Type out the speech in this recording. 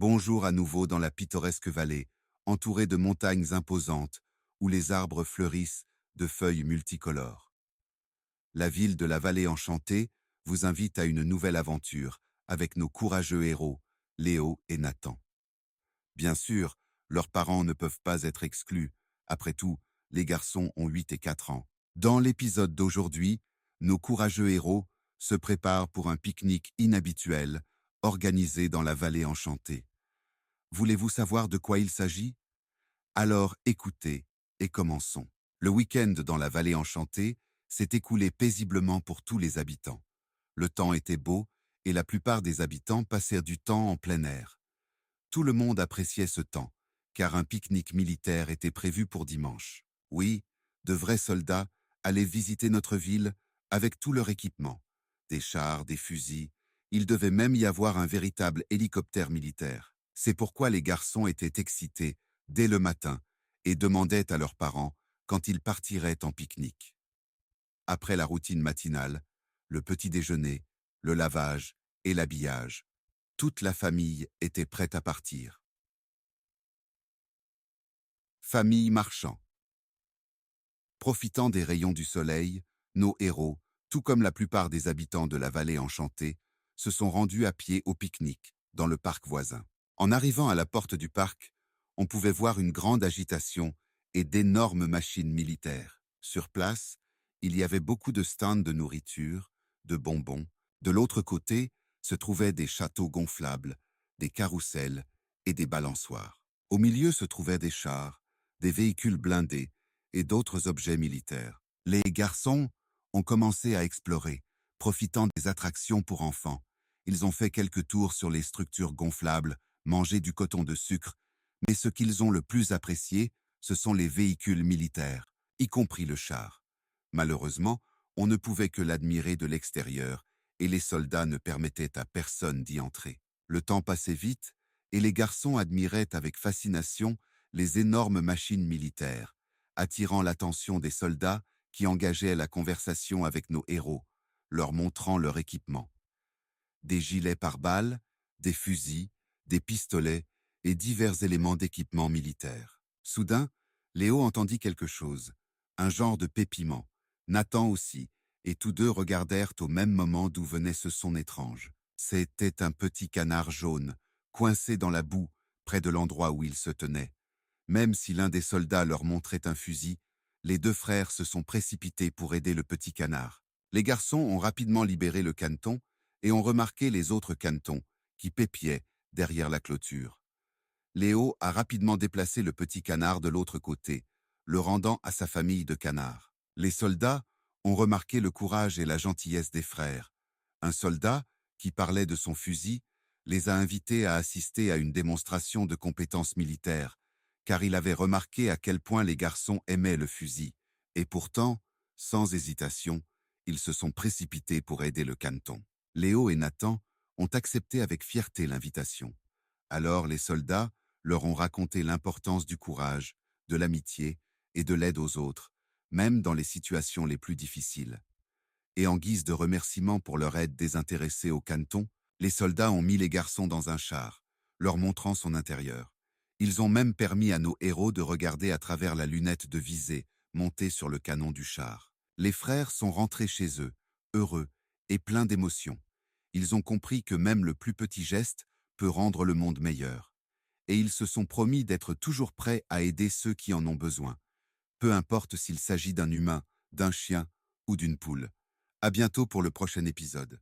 Bonjour à nouveau dans la pittoresque vallée, entourée de montagnes imposantes, où les arbres fleurissent de feuilles multicolores. La ville de la vallée enchantée vous invite à une nouvelle aventure avec nos courageux héros, Léo et Nathan. Bien sûr, leurs parents ne peuvent pas être exclus. Après tout, les garçons ont 8 et 4 ans. Dans l'épisode d'aujourd'hui, nos courageux héros se préparent pour un pique-nique inhabituel organisé dans la vallée enchantée. Voulez-vous savoir de quoi il s'agit? Alors écoutez et commençons. Le week-end dans la vallée enchantée s'est écoulé paisiblement pour tous les habitants. Le temps était beau et la plupart des habitants passèrent du temps en plein air. Tout le monde appréciait ce temps, car un pique-nique militaire était prévu pour dimanche. Oui, de vrais soldats allaient visiter notre ville avec tout leur équipement. Des chars, des fusils, il devait même y avoir un véritable hélicoptère militaire. C'est pourquoi les garçons étaient excités dès le matin et demandaient à leurs parents quand ils partiraient en pique-nique. Après la routine matinale, le petit déjeuner, le lavage et l'habillage, toute la famille était prête à partir. Famille marchand. Profitant des rayons du soleil, nos héros, tout comme la plupart des habitants de la vallée enchantée, se sont rendus à pied au pique-nique, dans le parc voisin. En arrivant à la porte du parc, on pouvait voir une grande agitation et d'énormes machines militaires. Sur place, il y avait beaucoup de stands de nourriture, de bonbons. De l'autre côté, se trouvaient des châteaux gonflables, des carrousels et des balançoires. Au milieu se trouvaient des chars, des véhicules blindés et d'autres objets militaires. Les garçons ont commencé à explorer, profitant des attractions pour enfants. Ils ont fait quelques tours sur les structures gonflables, mangé du coton de sucre, mais ce qu'ils ont le plus apprécié, ce sont les véhicules militaires, y compris le char. Malheureusement, on ne pouvait que l'admirer de l'extérieur, et les soldats ne permettaient à personne d'y entrer. Le temps passait vite, et les garçons admiraient avec fascination les énormes machines militaires, attirant l'attention des soldats qui engageaient la conversation avec nos héros, leur montrant leur équipement. Des gilets pare-balles, des fusils, des pistolets et divers éléments d'équipement militaire. Soudain, Léo entendit quelque chose, un genre de pépiment. Nathan aussi, et tous deux regardèrent au même moment d'où venait ce son étrange. C'était un petit canard jaune, coincé dans la boue, près de l'endroit où il se tenait. Même si l'un des soldats leur montrait un fusil, les deux frères se sont précipités pour aider le petit canard. Les garçons ont rapidement libéré le caneton et ont remarqué les autres canetons qui pépiaient derrière la clôture. Léo a rapidement déplacé le petit canard de l'autre côté, le rendant à sa famille de canards. Les soldats ont remarqué le courage et la gentillesse des frères. Un soldat, qui parlait de son fusil, les a invités à assister à une démonstration de compétences militaires, car il avait remarqué à quel point les garçons aimaient le fusil. Et pourtant, sans hésitation, ils se sont précipités pour aider le caneton. Léo et Nathan ont accepté avec fierté l'invitation. Alors les soldats leur ont raconté l'importance du courage, de l'amitié et de l'aide aux autres, même dans les situations les plus difficiles. Et en guise de remerciement pour leur aide désintéressée au caneton, les soldats ont mis les garçons dans un char, leur montrant son intérieur. Ils ont même permis à nos héros de regarder à travers la lunette de visée montée sur le canon du char. Les frères sont rentrés chez eux, heureux et pleins d'émotions. Ils ont compris que même le plus petit geste peut rendre le monde meilleur. Et ils se sont promis d'être toujours prêts à aider ceux qui en ont besoin, peu importe s'il s'agit d'un humain, d'un chien ou d'une poule. À bientôt pour le prochain épisode.